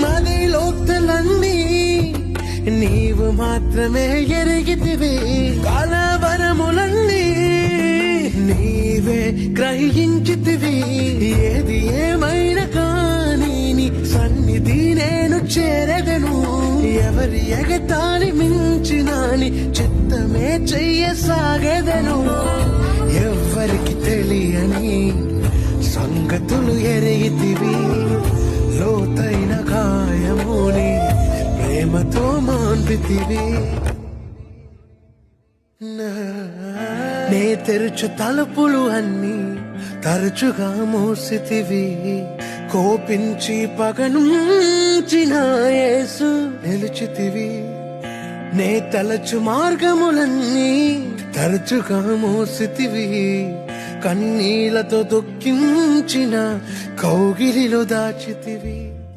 మది లోతులన్నీ నీవు మాత్రమే ఎరిగితివి, కలవరములన్నీ నీవే గ్రహించితివి. ఏది ఏమైనా కానీ నీ సన్నిధి నేను చేరగను. ఎవరి ఎగతాళి మించినా నీ చిత్తమే చెయ్యసాగెదను. ఎవ్వరికి తెలియని సంగతులు ఎరిగితివి, లోతైన గాయముని ప్రేమతో మాన్పితివి. నే తెరుచు తలుపులు అన్నీ తరచుగా మూసితివి, కోపించి పగనుంచిన యేసు నిలిచితివి. నే తలచు మార్గములన్నీ తరచుగా మూసితివి, కన్నీళ్లతో దుఃఖించిన కౌగిలిలో దాచితివి.